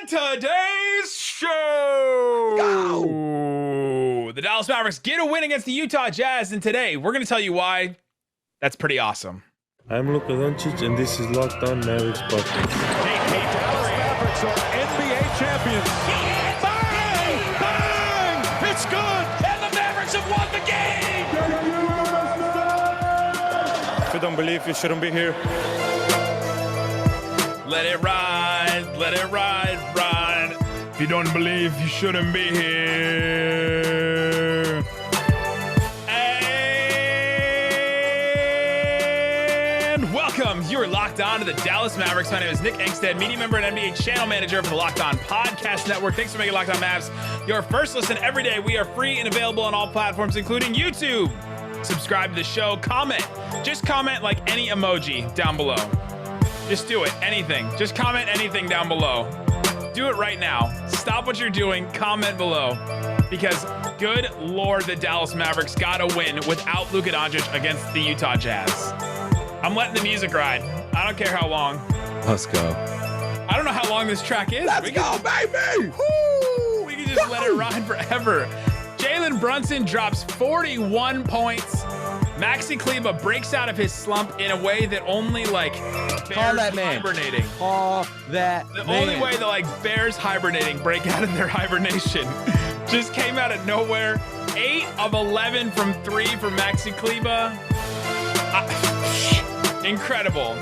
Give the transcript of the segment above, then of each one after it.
On today's show, the Dallas Mavericks get a win against the Utah Jazz, and today we're going to tell you why. That's pretty awesome. I'm Luka Doncic, and this is Locked On Mavericks podcast. Hey, Dallas Mavericks are NBA champions. Bang! Bang! It's good! And the Mavericks have won the game! If you don't believe, you shouldn't be here. Let it ride, ride. If you don't believe, you shouldn't be here. And welcome. You are locked on to the Dallas Mavericks. My name is Nick Angstadt, media member and NBA channel manager for the Locked On Podcast Network. Thanks for making Locked On Mavs your first listen every day. We are free and available on all platforms, including YouTube. Subscribe to the show. Comment. Just comment like any emoji down below. Just do it. Anything. Just comment anything down below. Do it right now. Stop what you're doing. Comment below. Because good Lord, the Dallas Mavericks got a win without Luka Doncic against the Utah Jazz. I'm letting the music ride. I don't care how long. Let's go. I don't know how long this track is. Let's go, baby! Woo, we can just let it ride forever. Jalen Brunson drops 41 points. Maxi Kleber breaks out of his slump in a way that only bears hibernating. Call that The man. only way that bears hibernating break out of their hibernation. Just came out of nowhere. 8 of 11 from 3 for Maxi Kleber. Incredible.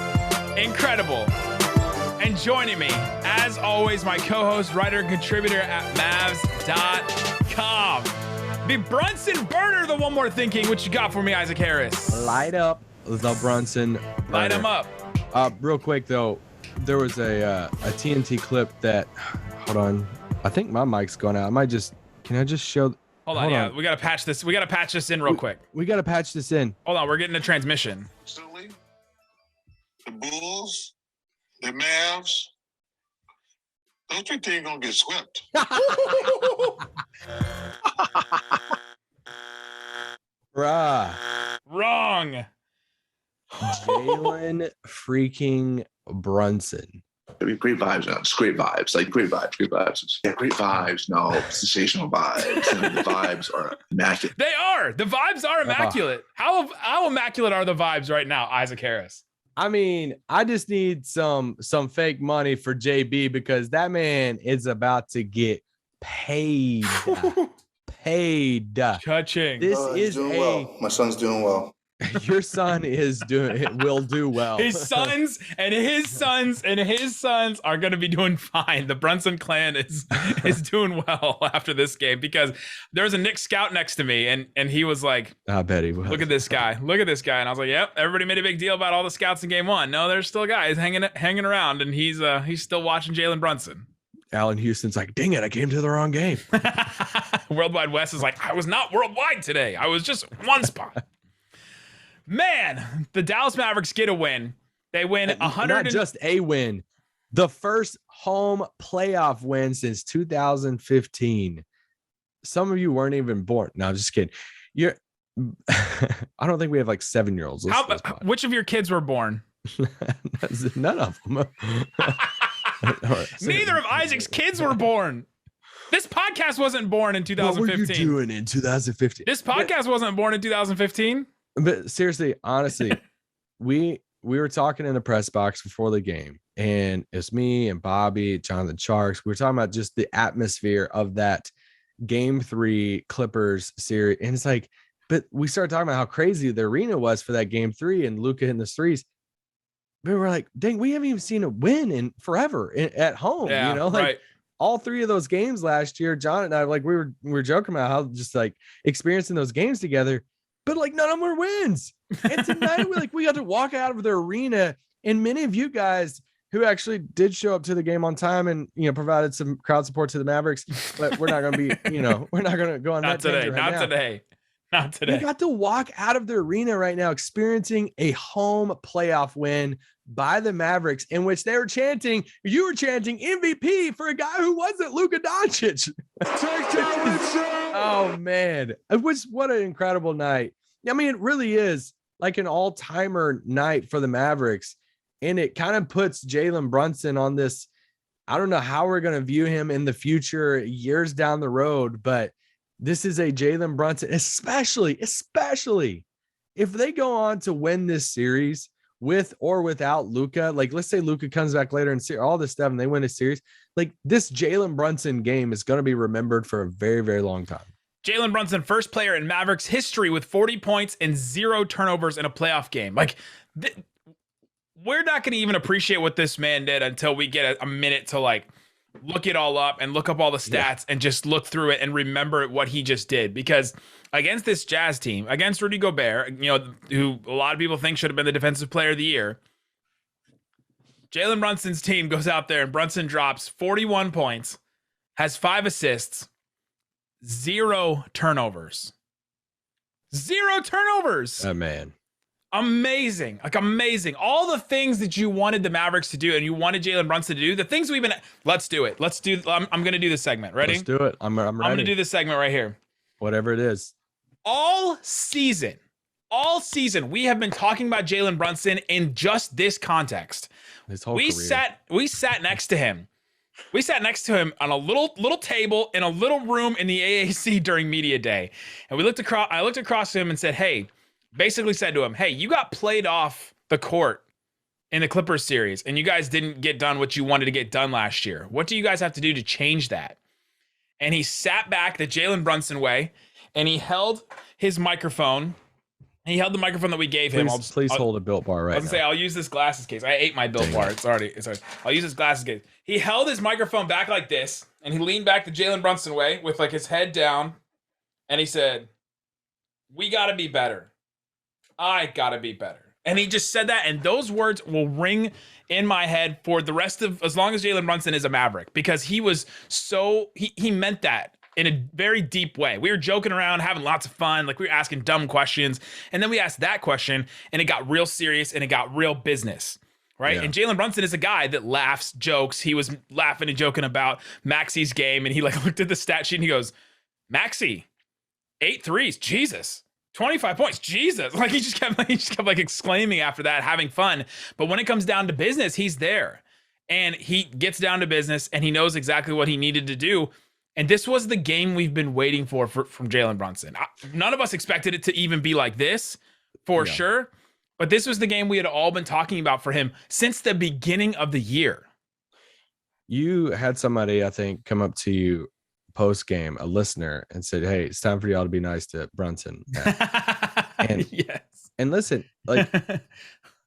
And joining me, as always, my co-host, writer, and contributor at Mavs.com. The Brunson burner, the one more thinking. What you got for me, Isaac Harris? Light up the Brunson burner. Light him up. Real quick, though, there was a TNT clip that, hold on, I think my mic's going out. Can I just show? Hold on. We got to patch this. We got to patch this in real quick. We got to patch this in. Hold on. We're getting a transmission. The Bulls, the Mavs, those three teams gonna get swept. Bruh. Wrong. Jalen freaking Brunson. Great vibes, man. It's great vibes. Great vibes. Yeah, great vibes. No, sensational vibes. And the vibes are immaculate. They are. The vibes are immaculate. How immaculate are the vibes right now, Isaac Harris? I mean, I just need some fake money for JB because that man is about to get paid. Paid. Touching. This is well. My son's doing well. Your son will do well. His sons and his sons and his sons are going to be doing fine. The Brunson clan is doing well after this game because there was a Knicks scout next to me and he was like, I bet he will. Look at this guy. And I was like, yep, everybody made a big deal about all the scouts in game one. No, there's still guys hanging around and he's still watching Jalen Brunson. Allen Houston's like, dang it, I came to the wrong game. Worldwide West is like, I was not worldwide today. I was just one spot. Man, the Dallas Mavericks get a win. They win 100. Not just a win. The first home playoff win since 2015. Some of you weren't even born. No, I'm just kidding. I don't think we have 7-year-olds. Which of your kids were born? None of them. Neither of Isaac's kids were born. This podcast wasn't born in 2015. What were you doing in 2015? This podcast wasn't born in 2015. But seriously, honestly, we were talking in the press box before the game, and it's me and Bobby, Jonathan Sharks. We were talking about just the atmosphere of that Game 3 Clippers series, and it's but we started talking about how crazy the arena was for that Game 3 and Luka hitting the threes. But we're like, dang, we haven't even seen a win in forever at home. Yeah, right. All 3 of those games last year, John and I we were joking about how just experiencing those games together. But none of them were wins. And tonight we got to walk out of the arena, and many of you guys who actually did show up to the game on time and provided some crowd support to the Mavericks. But we're not going to be we're not going to go on not that today. Not today. Not today. You got to walk out of the arena right now, experiencing a home playoff win by the Mavericks, in which you were chanting MVP for a guy who wasn't Luka Doncic. Oh man, what an incredible night. I mean, it really is an all-timer night for the Mavericks, and it kind of puts Jalen Brunson on this I don't know how we're going to view him in the future, years down the road, but this is a Jalen Brunson, especially if they go on to win this series with or without Luka. Like, let's say Luka comes back later and see all this stuff and they win a series. Like, this Jalen Brunson game is going to be remembered for a very, very long time. Jalen Brunson, first player in Mavericks history with 40 points and 0 turnovers in a playoff game. Like, we're not going to even appreciate what this man did until we get a minute to like look it all up and look up all the stats and just look through it and remember what he just did. Because against this Jazz team, against Rudy Gobert, who a lot of people think should have been the defensive player of the year, Jalen Brunson's team goes out there and Brunson drops 41 points, has 5 assists, 0 turnovers. 0 turnovers. Oh, man. Amazing. Like, amazing. All the things that you wanted the Mavericks to do and you wanted Jalen Brunson to do, the things we've been, let's do it. I'm going to do this segment. Ready? Let's do it. I'm ready. I'm going to do this segment right here. Whatever it is. All season, we have been talking about Jalen Brunson in just this context. His whole we career. We sat next to him. We sat next to him on a little table in a little room in the AAC during media day. And we looked across, I looked across to him and said, basically said to him, hey, you got played off the court in the Clippers series and you guys didn't get done what you wanted to get done last year. What do you guys have to do to change that? And he sat back the Jalen Brunson way and he held his microphone. He held the microphone that we gave him. Please hold a Built Bar right now. I was going to say, I'll use this glasses case. I ate my Built Bar. I'll use this glasses case. He held his microphone back like this and he leaned back the Jalen Brunson way with like his head down. And he said, we got to be better. I gotta be better. And he just said that, and those words will ring in my head for the rest of, as long as Jalen Brunson is a Maverick, because he was he meant that in a very deep way. We were joking around, having lots of fun, like we were asking dumb questions, and then we asked that question, and it got real serious, and it got real business, right? Yeah. And Jalen Brunson is a guy that laughs, jokes. He was laughing and joking about Maxi's game, and he like looked at the stat sheet, and he goes, Maxi, 8 threes, Jesus. 25 points, Jesus. Like he just kept like exclaiming after that, having fun. But when it comes down to business, he's there. And he gets down to business and he knows exactly what he needed to do. And this was the game we've been waiting for from Jalen Brunson. None of us expected it to even be like this, for sure. But this was the game we had all been talking about for him since the beginning of the year. You had somebody, I think, come up to you post game, a listener, and said, hey, it's time for y'all to be nice to Brunson. And yes. And listen, like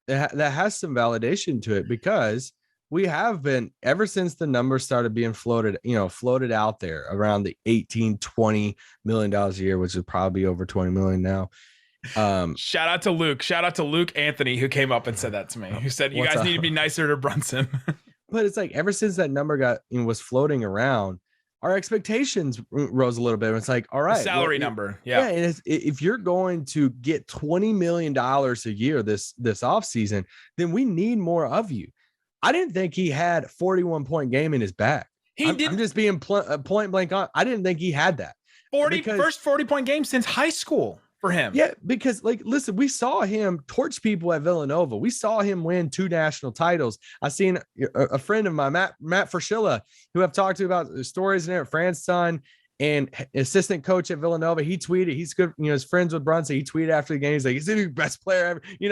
that has some validation to it, because we have been, ever since the numbers started being floated out there around the $18-20 million a year, which is probably over 20 million now. Shout out to Luke Anthony, who came up and said that to me, who said, you guys need to be nicer to Brunson. But it's like, ever since that number was floating around, our expectations rose a little bit. It's like, all right, salary number. Yeah. And if you're going to get $20 million a year this offseason, then we need more of you. I didn't think he had 41-point game in his bag. I'm just being point blank on. I didn't think he had that. First 40-point game since high school for him. Yeah, because like, listen, we saw him torch people at Villanova. We saw him win 2 national titles. I seen a friend of mine, Matt Fraschilla, who I've talked to about stories in there, Fran's son and assistant coach at Villanova. He tweeted, he's good, he's friends with Brunson. He tweeted after the game, he's like, he's the best player ever. He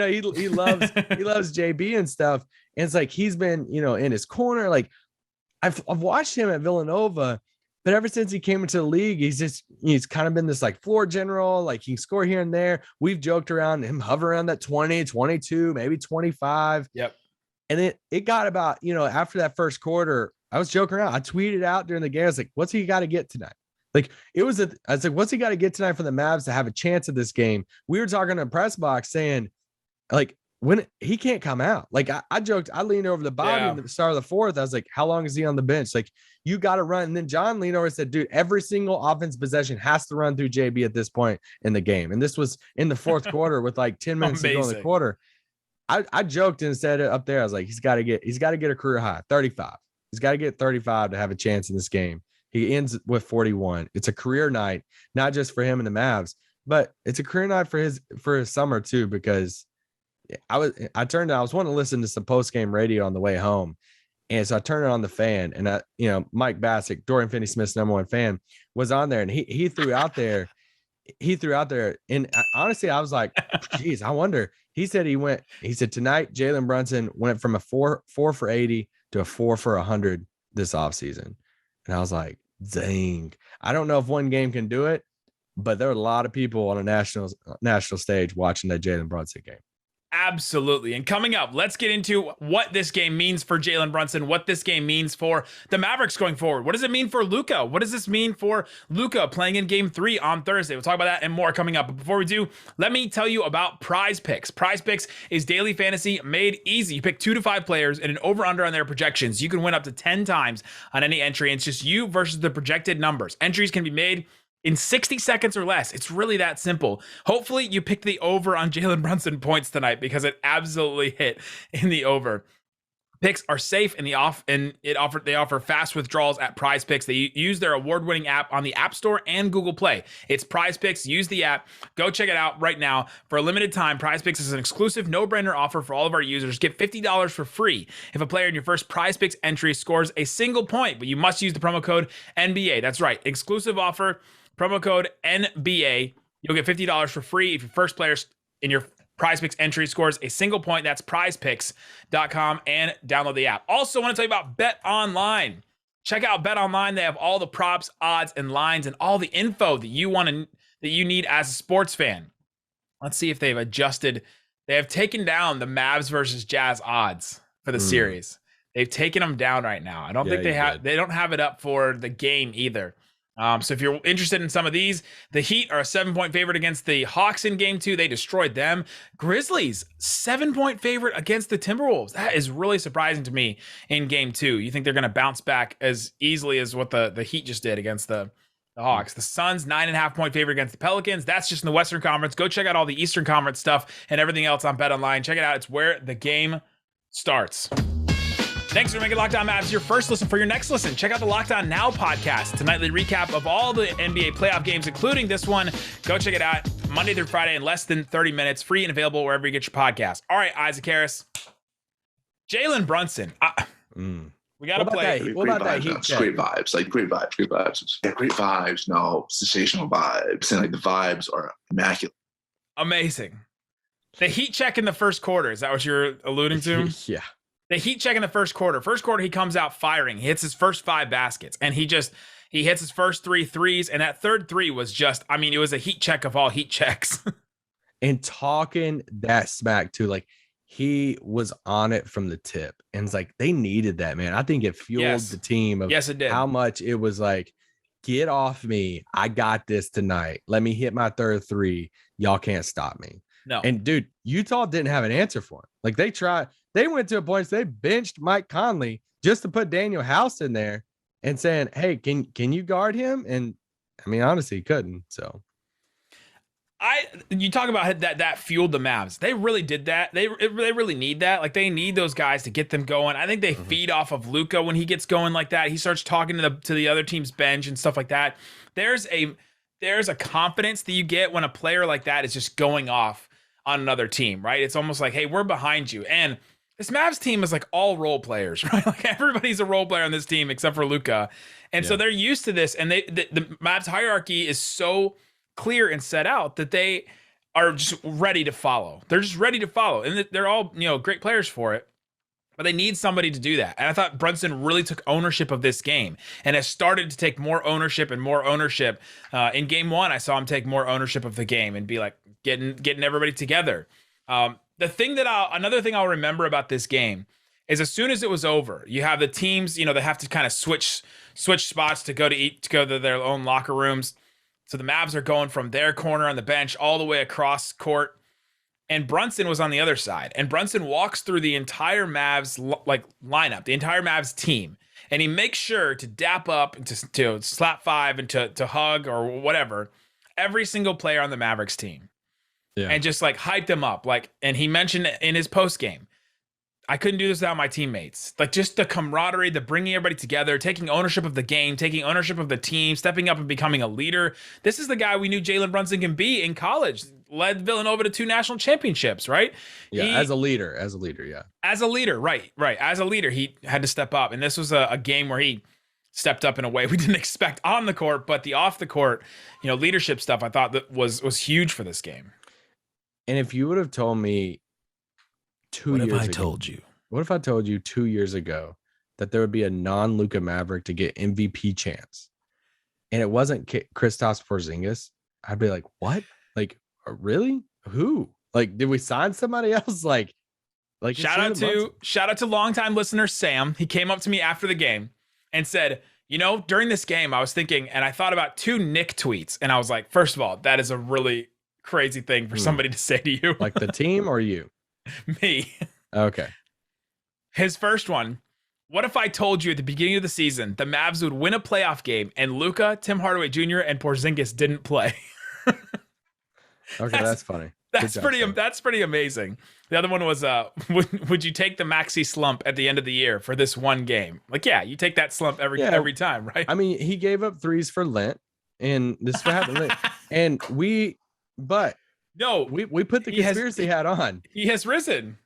loves he loves JB and stuff. And it's like, he's been, in his corner. Like I've watched him at Villanova. But ever since he came into the league, he's kind of been this like floor general, like he can score here and there. We've joked around him, hover around that 20, 22, maybe 25. Yep. And it got about, after that first quarter, I was joking around. I tweeted out during the game. I was like, what's he got to get tonight? Like I was like, what's he got to get tonight for the Mavs to have a chance at this game? We were talking in the press box saying, like, when he can't come out. Like I joked, I leaned over the Bobby in the start of the fourth. I was like, how long is he on the bench? Like, you got to run. And then John leaned over and said, dude, every single offense possession has to run through JB at this point in the game. And this was in the fourth quarter with like 10 minutes to go in the quarter. I joked and said it up there. I was like, he's got to get a career high, 35. He's got to get 35 to have a chance in this game. He ends with 41. It's a career night, not just for him and the Mavs, but it's a career night for his summer too, because I was wanting to listen to some post-game radio on the way home, And so I turned it on the fan, and Mike Bassick, Dorian Finney-Smith's #1 fan, was on there, and he threw out there. And honestly, I was like, geez, I wonder. He said tonight, Jalen Brunson went from a 4 for 80 to a 4 for 100 this offseason. And I was like, dang, I don't know if one game can do it, but there are a lot of people on a national stage watching that Jalen Brunson game. Absolutely. And coming up, let's get into what this game means for Jalen Brunson, what this game means for the Mavericks going forward. What does it mean for Luka? What does this mean for Luka playing in game 3 on Thursday? We'll talk about that and more coming up. But before we do, let me tell you about Prize Picks. Prize Picks is daily fantasy made easy. You pick 2 to 5 players and an over-under on their projections. You can win up to 10 times on any entry. And it's just you versus the projected numbers. Entries can be made in 60 seconds or less. It's really that simple. Hopefully you picked the over on Jalen Brunson points tonight, because it absolutely hit in the over. Picks are safe they offer fast withdrawals at Prize Picks. They use their award-winning app on the App Store and Google Play. It's Prize Picks. Use the app. Go check it out right now. For a limited time, Prize Picks is an exclusive no-brainer offer for all of our users. Get $50 for free if a player in your first Prize Picks entry scores a single point, but you must use the promo code NBA. That's right. Exclusive offer. Promo code NBA. You'll get $50 for free if your first player in your Prize Picks entry scores a single point. That's prizepicks.com, and download the app. Also, want to tell you about BetOnline. Check out BetOnline. They have all the props, odds, and lines, and all the info that you need as a sports fan. Let's see if they've adjusted. They have taken down the Mavs versus Jazz odds for the series. They've taken them down right now. I don't think they don't have it up for the game either. So if you're interested in some of these, the Heat are a 7-point favorite against the Hawks in game 2. They destroyed them. Grizzlies, 7-point favorite against the Timberwolves. That is really surprising to me in game 2. You think they're going to bounce back as easily as what the Heat just did against the Hawks. The Suns, 9.5-point favorite against the Pelicans. That's just in the Western Conference. Go check out all the Eastern Conference stuff and everything else on BetOnline. Check it out. It's where the game starts. Thanks for making Locked On Mavs your first listen. For your next listen, check out the Locked On Now podcast. It's a nightly recap of all the NBA playoff games, including this one. Go check it out Monday through Friday in less than 30 minutes. Free and available wherever you get your podcast. All right, Isaac Harris. Jalen Brunson. We got to play. What about that Heat check? Great vibes. Great vibes. Yeah, great vibes. No, sensational vibes. And the vibes are immaculate. Amazing. The Heat check in the first quarter. Is that what you're alluding to? Yeah. The Heat check in the first quarter. First quarter, he comes out firing. He hits his first 5 baskets, and he hits his first 3 threes. And that third 3 was it was a Heat check of all Heat checks. And talking that smack too, he was on it from the tip, and it's they needed that, man. I think it fueled the team of it did. How much it was get off me. I got this tonight. Let me hit my third 3. Y'all can't stop me. No. And dude, Utah didn't have an answer for him. They tried. They went to a point, so they benched Mike Conley just to put Daniel House in there and saying, hey, can you guard him? And I mean, honestly, he couldn't. So you talk about that fueled the Mavs. They really did that. They really need that. They need those guys to get them going. I think they feed off of Luka when he gets going like that. He starts talking to the other team's bench and stuff like that. There's a confidence that you get when a player like that is just going off on another team, right? It's almost like, hey, we're behind you. And this Mavs team is all role players, right? Everybody's a role player on this team except for Luka. And so they're used to this. And the Mavs hierarchy is so clear and set out that they are just ready to follow. They're just ready to follow. And they're all, great players for it. But they need somebody to do that. And I thought Brunson really took ownership of this game and has started to take more ownership and more ownership. In game 1, I saw him take more ownership of the game and be getting everybody together. Another thing I'll remember about this game is as soon as it was over, you have the teams, they have to kind of switch spots to go to their own locker rooms. So the Mavs are going from their corner on the bench all the way across court. And Brunson was on the other side. And Brunson walks through the entire Mavs lineup, the entire Mavs team. And he makes sure to dap up and to slap 5 and to hug or whatever every single player on the Mavericks team. Yeah. And just hyped them up. And he mentioned in his post game, I couldn't do this without my teammates. Just the camaraderie, the bringing everybody together, taking ownership of the game, taking ownership of the team, stepping up and becoming a leader. This is the guy we knew Jalen Brunson can be in college. led Villanova to 2 national championships, right? Yeah, as a leader, yeah. As a leader, right. As a leader, he had to step up. And this was a game where he stepped up in a way we didn't expect on the court, but the off the court, leadership stuff I thought that was huge for this game. And if you would have told me 2 years ago. What if I told you 2 years ago that there would be a non-Luka Maverick to get MVP chance, and it wasn't Kristaps Porzingis? I'd be like, what? Like, really? Who? Like, did we sign somebody else? Like shout out to longtime listener Sam. He came up to me after the game and said, during this game, I was thinking, and I thought about 2 Nick tweets, and I was like, first of all, that is a really crazy thing for somebody to say to you. Like the team or you? Me. Okay. His first one. What if I told you at the beginning of the season the Mavs would win a playoff game and Luka, Tim Hardaway Jr., and Porzingis didn't play? Okay, that's funny. That's pretty amazing. The other one was, would you take the Maxi slump at the end of the year for this one game? Like, yeah, you take that slump every time, right? I mean, he gave up threes for Lent, and this is what happened. And we put the conspiracy hat on. He has risen.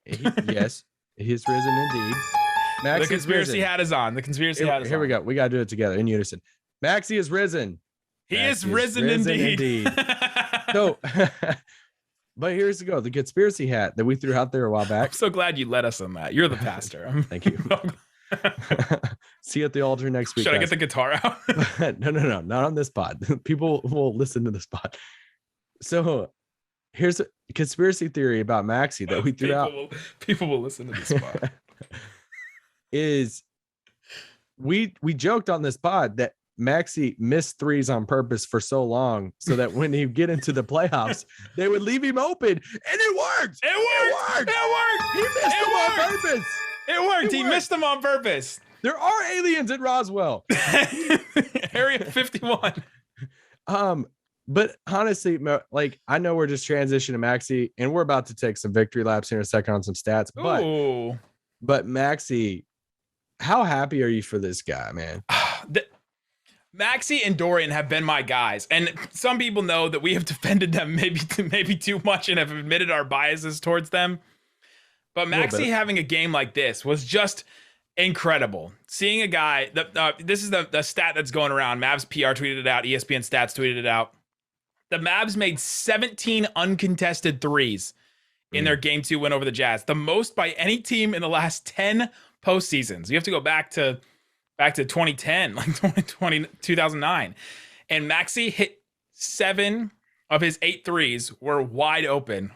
Yes, he has risen indeed. The conspiracy hat is on. The conspiracy hat is on. Here we go. We got to do it together in unison. Maxi is risen. He is risen indeed. So, but here's the go. The conspiracy hat that we threw out there a while back. I'm so glad you let us on that. You're the pastor. Thank you. See you at the altar next week. Should I get the guitar out? No, not on this pod. People will listen to this pod. So here's a conspiracy theory about Maxi that we threw out. People will listen to this pod. Is we joked on this pod that Maxi missed threes on purpose for so long so that when he get into the playoffs, they would leave him open, and it worked. It worked. He missed them on purpose. It worked. He missed them on purpose. There are aliens in Roswell. Area 51. But honestly, like, I know we're just transitioning to Maxi, and we're about to take some victory laps here in a second on some stats. But Maxi, how happy are you for this guy, man? Maxi and Dorian have been my guys, and some people know that we have defended them maybe too much and have admitted our biases towards them. But Maxi having a game like this was just incredible. Seeing a guy, this is the stat that's going around. Mavs PR tweeted it out. ESPN Stats tweeted it out. The Mavs made 17 uncontested threes in their Game 2 win over the Jazz, the most by any team in the last 10 postseasons. You have to go back to 2010, like 2009. And Maxi hit 7 of his 8 threes were wide open,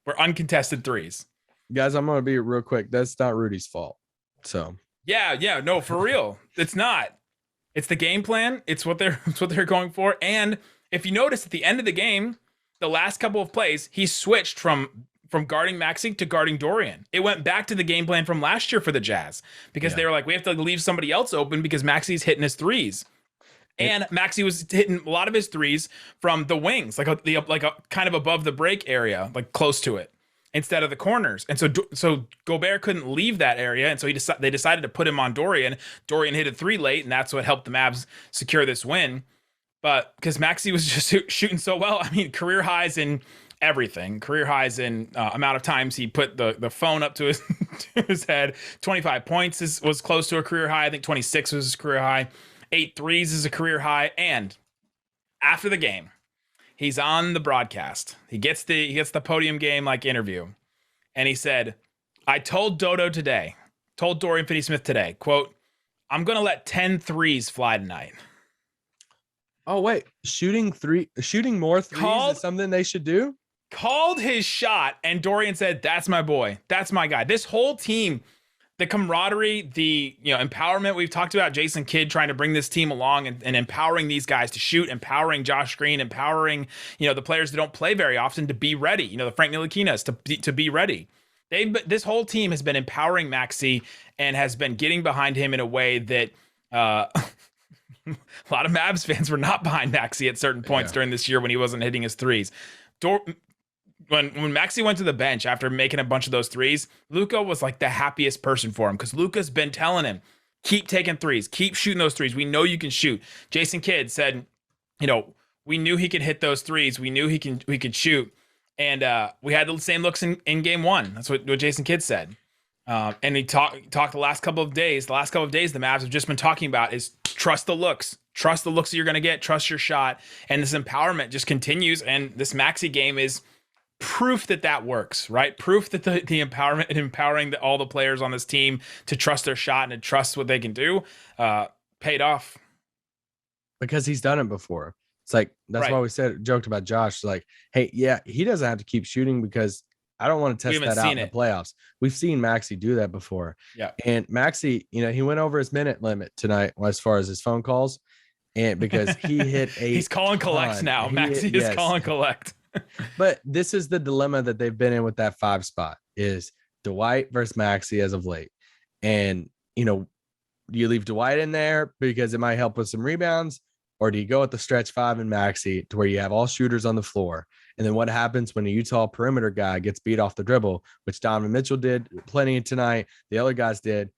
were uncontested threes. Guys, I'm going to be real quick. That's not Rudy's fault. So yeah, no, for real. It's not. It's the game plan. It's what they're going for. And if you notice at the end of the game, the last couple of plays, he switched from guarding Maxi to guarding Dorian. It went back to the game plan from last year for the Jazz because they were like, we have to leave somebody else open because Maxi's hitting his threes. And Maxi was hitting a lot of his threes from the wings, like a kind of above the break area, like close to it, instead of the corners. And so Gobert couldn't leave that area, and so they decided to put him on Dorian. Dorian hit a 3 late, and that's what helped the Mavs secure this win. But because Maxi was just shooting so well, I mean, career highs in everything, career highs in amount of times he put the phone up to his to his head. 25 points was close to a career high. I think 26 was his career high. 8 threes is a career high. And after the game, he's on the broadcast. He gets the podium game like interview, and he said, "I told Dorian Finney-Smith today, quote, I'm gonna let 10 threes fly tonight." Oh wait, shooting more threes is something they should do? Called his shot, and Dorian said, "That's my boy. That's my guy." This whole team, the camaraderie, the empowerment we've talked about, Jason Kidd trying to bring this team along and empowering these guys to shoot, empowering Josh Green, empowering the players that don't play very often to be ready. The Frank Ntilikina's to be ready. This whole team has been empowering Maxi and has been getting behind him in a way that a lot of Mavs fans were not behind Maxi at certain points during this year when he wasn't hitting his threes. When Maxi went to the bench after making a bunch of those threes, Luka was like the happiest person for him because Luka's been telling him, keep taking threes, keep shooting those threes. We know you can shoot. Jason Kidd said, We knew he could hit those threes. We knew he could shoot. And we had the same looks in game one. That's what Jason Kidd said. And he talked the last couple of days. The last couple of days, the Mavs have just been talking about is trust the looks. Trust the looks that you're going to get. Trust your shot. And this empowerment just continues. And this Maxi game is proof that works, right? Proof that the empowerment and empowering all the players on this team to trust their shot and to trust what they can do paid off. Because he's done it before. It's like, that's Right. why we joked about Josh. Like, hey, yeah, he doesn't have to keep shooting because I don't want to test that out in the playoffs. We've seen Maxi do that before. Yeah. And Maxi, he went over his minute limit tonight as far as his phone calls. And because he hit he's calling collects now. Maxi is calling collect. But this is the dilemma that they've been in with that 5 spot is Dwight versus Maxi as of late. And, do you leave Dwight in there because it might help with some rebounds? Or do you go at the stretch 5 and Maxi to where you have all shooters on the floor? And then what happens when a Utah perimeter guy gets beat off the dribble, which Donovan Mitchell did plenty tonight. The other guys did.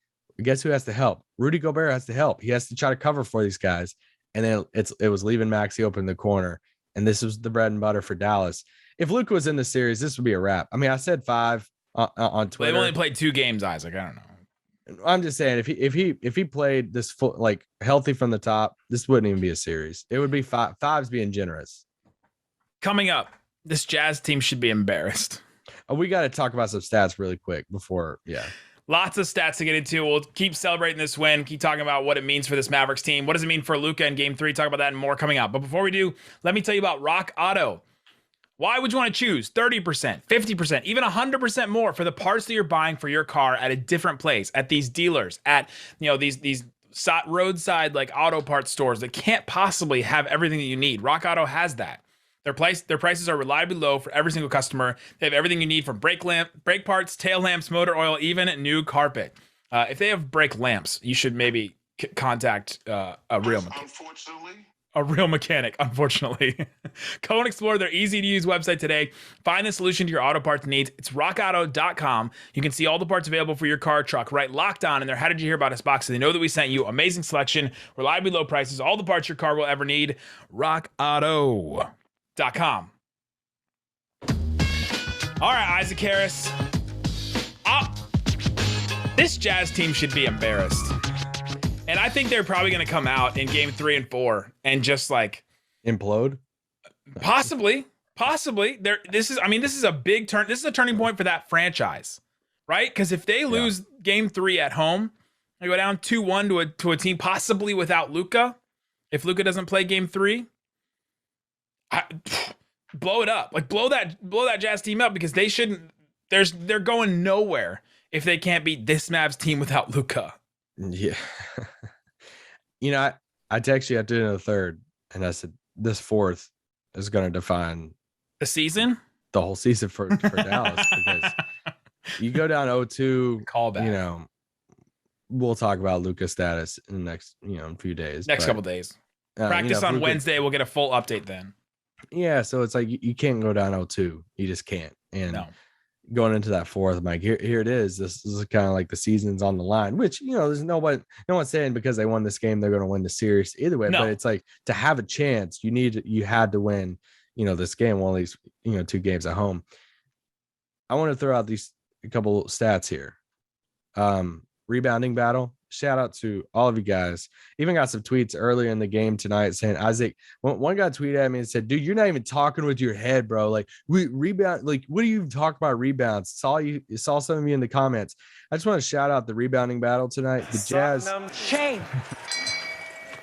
Guess who has to help? Rudy Gobert has to help. He has to try to cover for these guys. And then it was leaving Maxi open in the corner. And this was the bread and butter for Dallas. If Luka was in the series, this would be a wrap. I mean, I said 5 on Twitter. They've only played 2 games, Isaac. I don't know. I'm just saying, if he played this full, like healthy from the top, this wouldn't even be a series. It would be 5's being generous. Coming up, this Jazz team should be embarrassed. We got to talk about some stats really quick before. Yeah. Lots of stats to get into. We'll keep celebrating this win. Keep talking about what it means for this Mavericks team. What does it mean for Luka in game 3? Talk about that and more coming up. But before we do, let me tell you about Rock Auto. Why would you want to choose 30%, 50%, even 100% more for the parts that you're buying for your car at a different place, at these dealers, at these roadside like auto parts stores that can't possibly have everything that you need? Rock Auto has that. Their prices are reliably low for every single customer. They have everything you need from brake parts, tail lamps, motor oil, even new carpet. If they have brake lamps, you should maybe contact a real mechanic, unfortunately. Go and explore their easy-to-use website today. Find the solution to your auto parts needs. It's rockauto.com. You can see all the parts available for your car or truck, right? Locked on in their How Did You Hear About Us box, so they know that we sent you. Amazing selection, reliably low prices, all the parts your car will ever need. rockauto.com. All right, Isaac Harris. This Jazz team should be embarrassed. And I think they're probably going to come out in game 3 and 4 and just like implode. Possibly. This is a big turn. This is a turning point for that franchise, right? Because if they lose game 3 at home, they go down 2-1 to a team possibly without Luka. If Luka doesn't play game 3, blow it up. Like blow that Jazz team up, because they shouldn't. They're going nowhere if they can't beat this Mavs team without Luka. Yeah. I text you after the 3rd and I said, this 4th is going to define the season, the whole season for Dallas, because you go down 0-2, call back. We'll talk about Luka's status in the next, few days. Couple days. Practice on Wednesday. We'll get a full update then. Yeah. So it's like, you can't go down 0-2. You just can't. And no. Going into that 4th, I'm like, here it is. This is kind of like the season's on the line, which, there's no one's saying because they won this game, they're going to win the series either way. No. But it's like, to have a chance, you had to win, this game, one of these, 2 games at home. I want to throw out a couple stats here. Rebounding battle. Shout out to all of you guys. Even got some tweets earlier in the game tonight saying, Isaac, one guy tweeted at me and said, dude, you're not even talking with your head, bro. Like, we rebound, like, what do you talk about rebounds? Saw some of you in the comments. I just want to shout out the rebounding battle tonight. The Jazz. Shame.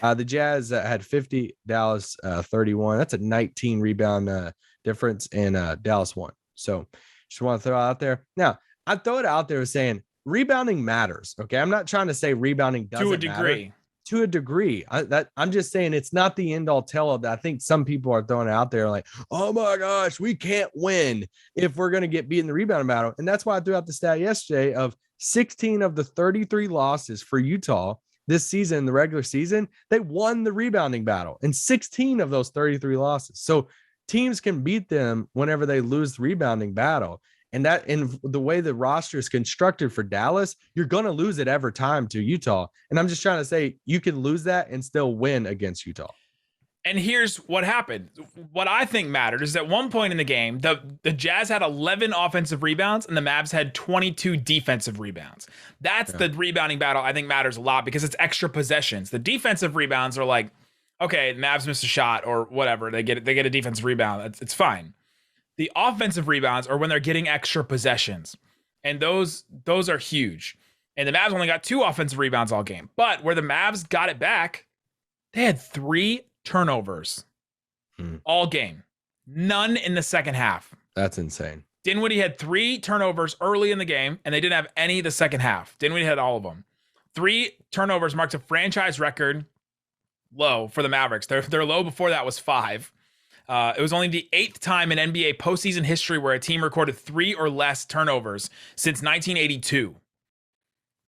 The Jazz had 50, Dallas 31. That's a 19 rebound difference, and Dallas won. So just want to throw it out there. Now, I throw it out there saying, rebounding matters. Okay. I'm not trying to say rebounding doesn't to a degree. Matter. To a degree. I'm just saying it's not the end all tell of that. I think some people are throwing it out there like, oh my gosh, we can't win if we're going to get beat in the rebounding battle. And that's why I threw out the stat yesterday of 16 of the 33 losses for Utah this season, in the regular season, they won the rebounding battle in 16 of those 33 losses. So teams can beat them whenever they lose the rebounding battle. And that, in the way the roster is constructed for Dallas, you're going to lose it every time to Utah. And I'm just trying to say, you can lose that and still win against Utah. And here's what happened. What I think mattered is at one point in the game, the Jazz had 11 offensive rebounds and the Mavs had 22 defensive rebounds. That's the rebounding battle I think matters a lot because it's extra possessions. The defensive rebounds are like, okay, the Mavs missed a shot or whatever. They get a defensive rebound. It's fine. The offensive rebounds are when they're getting extra possessions. And those are huge. And the Mavs only got 2 offensive rebounds all game. But where the Mavs got it back, they had 3 turnovers all game. None in the second half. That's insane. Dinwiddie had 3 turnovers early in the game, and they didn't have any the second half. Dinwiddie had all of them. 3 turnovers marked a franchise record low for the Mavericks. Their low before that was 5. It was only the 8th time in NBA postseason history where a team recorded 3 or less turnovers since 1982.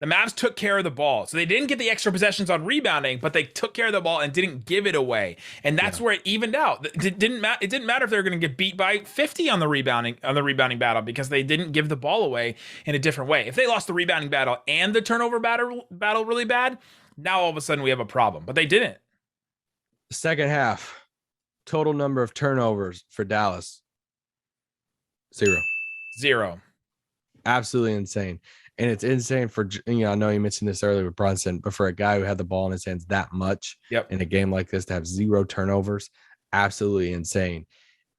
The Mavs took care of the ball. So they didn't get the extra possessions on rebounding, but they took care of the ball and didn't give it away. And that's where it evened out. It didn't matter if they were going to get beat by 50 on the rebounding battle because they didn't give the ball away in a different way. If they lost the rebounding battle and the turnover battle really bad, now all of a sudden we have a problem. But they didn't. Second half, total number of turnovers for Dallas, 0. Absolutely insane. And it's insane for, I know you mentioned this earlier with Brunson, but for a guy who had the ball in his hands that much in a game like this to have 0 turnovers, absolutely insane.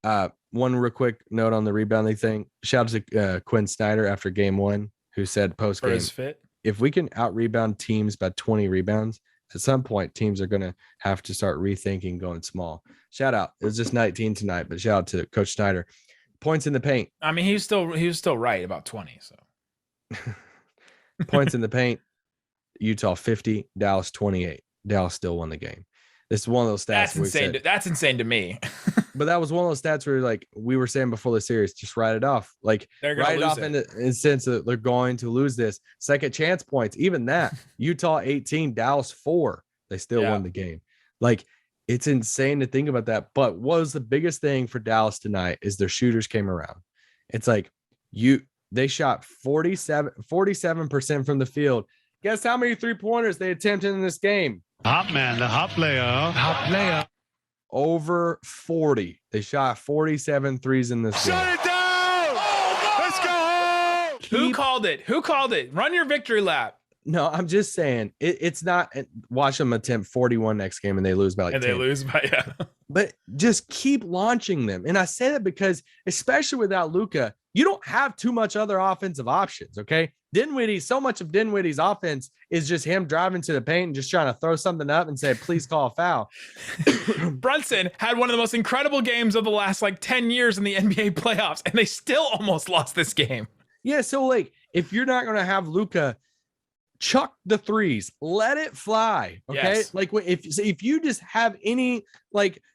One real quick note on the rebounding thing. Shout out to Quinn Snyder after game 1, who said post-game, if we can out-rebound teams by 20 rebounds, at some point teams are going to have to start rethinking going small. Shout out. It was just 19 tonight, but shout out to Coach Snyder. Points in the paint. I mean, he was still right about 20, so. Points in the paint, Utah 50, Dallas 28. Dallas still won the game. This is one of those stats. That's insane. That's insane to me. But that was one of those stats where, like we were saying before the series, just write it off. Like write it off in the sense that they're going to lose this. Second chance points, even that. Utah 18, Dallas 4. They still won the game. Like it's insane to think about that. But what was the biggest thing for Dallas tonight is their shooters came around. It's like they shot 47% from the field. Guess how many 3-pointers they attempted in this game? Hot man, the hot player. Over 40. They shot 47 threes in this game. Shut it down! Let's go home! Who called it? Run your victory lap. No, I'm just saying it's not. Watch them attempt 41 next game and they lose by 10. They lose by But just keep launching them. And I say that because, especially without Luka, you don't have too much other offensive options. Okay, so much of Dinwiddie's offense is just him driving to the paint and just trying to throw something up and say, "Please call a foul." Brunson had one of the most incredible games of the last 10 years in the NBA playoffs, and they still almost lost this game. Yeah, so if you're not going to have Luka, chuck the threes, let it fly. Okay. Yes. If you just have any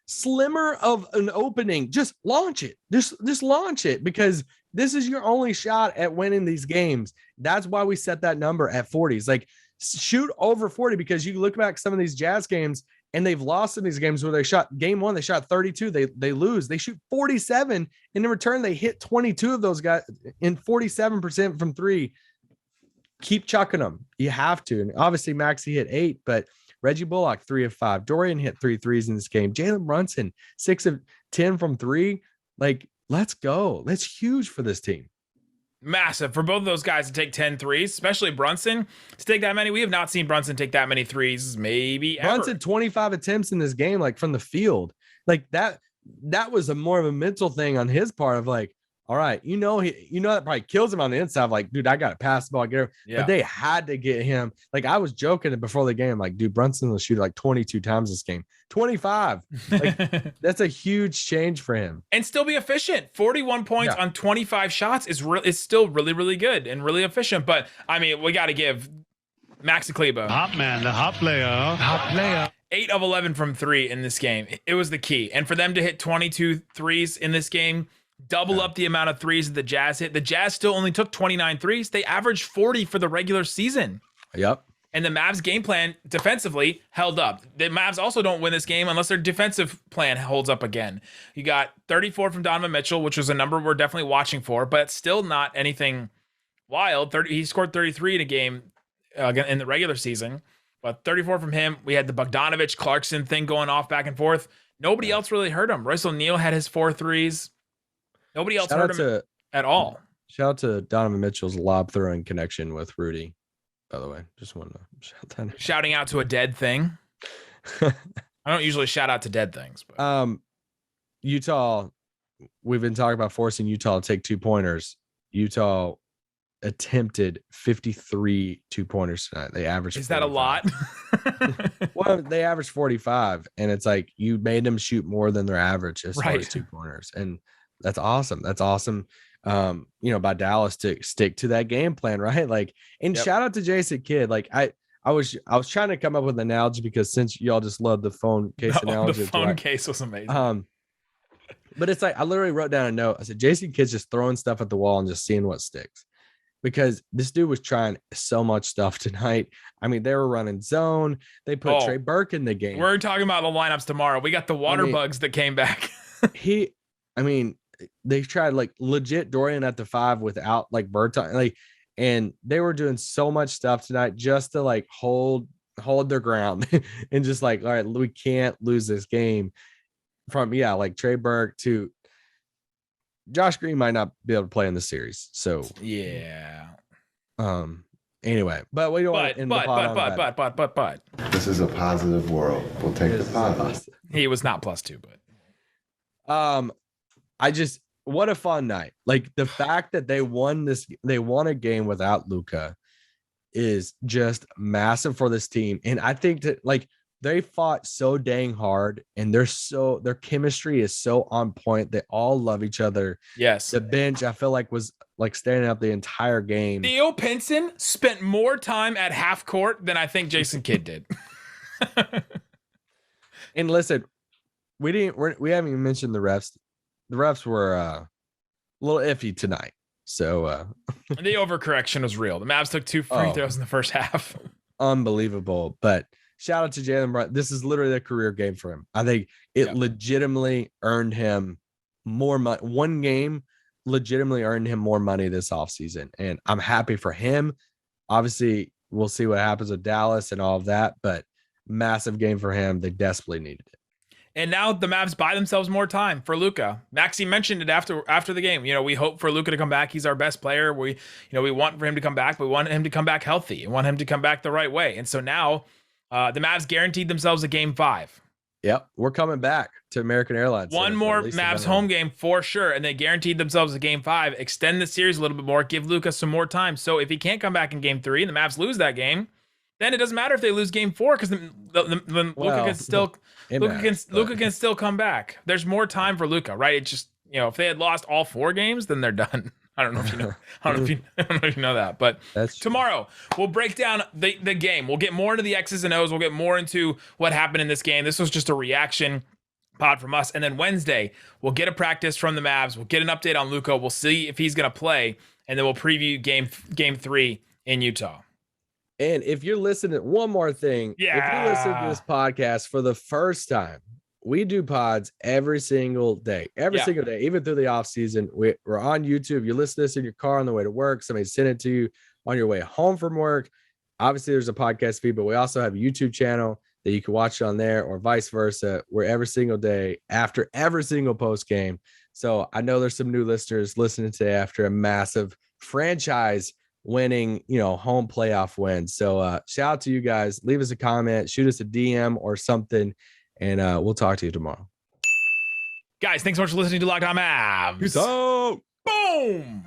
slimmer of an opening, just launch it. Just launch it, because this is your only shot at winning these games. That's why we set that number at 40s. Shoot over 40, because you look back some of these Jazz games and they've lost in these games where they shot game 1, they shot 32, they lose, they shoot 47, and in return they hit 22 of those guys in 47% from 3. Keep chucking them. You have to. And obviously Maxi hit 8, but Reggie Bullock 3 of 5. Dorian hit 3 threes in this game. Jalen Brunson 6 of 10 from 3. Let's go. That's huge for this team. Massive for both of those guys to take 10 threes, especially Brunson to take that many. We have not seen Brunson take that many threes, maybe ever. Brunson 25 attempts in this game, from the field. That was more of a mental thing on his part of all right, that probably kills him on the inside. Dude, I got to pass the ball, get him. Yeah. But they had to get him. I was joking before the game, dude, Brunson will shoot 22 times this game. 25. That's a huge change for him. And still be efficient. 41 points on 25 shots is still really, really good and really efficient. But I mean, we got to give Maxi Kleber, Hot man, the hot player. 8 of 11 from 3 in this game. It was the key. And for them to hit 22 threes in this game, double up the amount of threes that the Jazz hit. The Jazz still only took 29 threes. They averaged 40 for the regular season. Yep. And the Mavs game plan defensively held up. The Mavs also don't win this game unless their defensive plan holds up again. You got 34 from Donovan Mitchell, which was a number we're definitely watching for, but still not anything wild. He scored 33 in a game in the regular season, but 34 from him. We had the Bogdanovich Clarkson thing going off back and forth. Nobody else really hurt him. Royce O'Neal had his 4 threes. Nobody else hurt him at all. Shout out to Donovan Mitchell's lob throwing connection with Rudy, by the way. Just want to shout that out. Shouting out to a dead thing. I don't usually shout out to dead things. But. Utah, we've been talking about forcing Utah to take 2-pointers. Utah attempted 53 2-pointers tonight. They averaged. Is 45. that a lot? Well, they averaged 45, and it's like you made them shoot more than their average as far as 2-pointers, and that's awesome. That's awesome. By Dallas to stick to that game plan, right? Like, and shout out to Jason Kidd. Like, I was trying to come up with an analogy because since y'all just love the phone case analogy, the phone case was amazing. But it's like I literally wrote down a note. I said, Jason Kidd's just throwing stuff at the wall and just seeing what sticks. Because this dude was trying so much stuff tonight. I mean, they were running zone. They put Trey Burke in the game. We're talking about the lineups tomorrow. We got the water bugs that came back. They tried like legit Dorian at the 5 without like Burton, and they were doing so much stuff tonight just to like hold their ground and just like, all right, we can't lose this game. From like Trey Burke to Josh Green might not be able to play in the series. So anyway, but we don't want to end the pod. This is a positive world. We'll take the positive. He was not +2, but what a fun night. Like the fact that they won a game without Luka is just massive for this team. And I think that like they fought so dang hard, and their chemistry is so on point. They all love each other. Yes. The bench, I feel like, was like standing up the entire game. Theo Pinson spent more time at half court than I think Jason Kidd did. And listen, we haven't even mentioned the refs. The refs were a little iffy tonight. So the overcorrection was real. The Mavs took 2 free throws in the first half. Unbelievable. But shout out to Jalen Brunson. This is literally a career game for him. I think it legitimately earned him more money. One game legitimately earned him more money this offseason. And I'm happy for him. Obviously, we'll see what happens with Dallas and all of that, but massive game for him. They desperately needed it. And now the Mavs buy themselves more time for Luka. Maxi mentioned it after the game. We hope for Luka to come back. He's our best player. We want for him to come back. We want him to come back healthy. We want him to come back the right way. And so now the Mavs guaranteed themselves a game 5. Yep, we're coming back to American Airlines. One more Mavs home game for sure, and they guaranteed themselves a game 5. Extend the series a little bit more. Give Luka some more time. So if he can't come back in game 3 and the Mavs lose that game, then it doesn't matter if they lose game 4 because Luka can still come back. There's more time for Luka, right? It's just if they had lost all 4 games, then they're done. I don't know if you know. I don't know if you know that. But tomorrow we'll break down the game. We'll get more into the X's and O's. We'll get more into what happened in this game. This was just a reaction pod from us. And then Wednesday we'll get a practice from the Mavs. We'll get an update on Luka. We'll see if he's going to play, and then we'll preview game 3 in Utah. And if you're listening, one more thing. If you listen to this podcast for the first time, we do pods every single day, even through the off season. We're on YouTube. You listen to this in your car on the way to work. Somebody sent it to you on your way home from work. Obviously, there's a podcast feed, but we also have a YouTube channel that you can watch on there, or vice versa. We're every single day after every single post game. So I know there's some new listeners listening today after a massive franchise winning, home playoff win. So shout out to you guys. Leave us a comment, shoot us a DM or something, and we'll talk to you tomorrow. Guys, thanks so much for listening to Locked On Mavs. Peace out. Boom.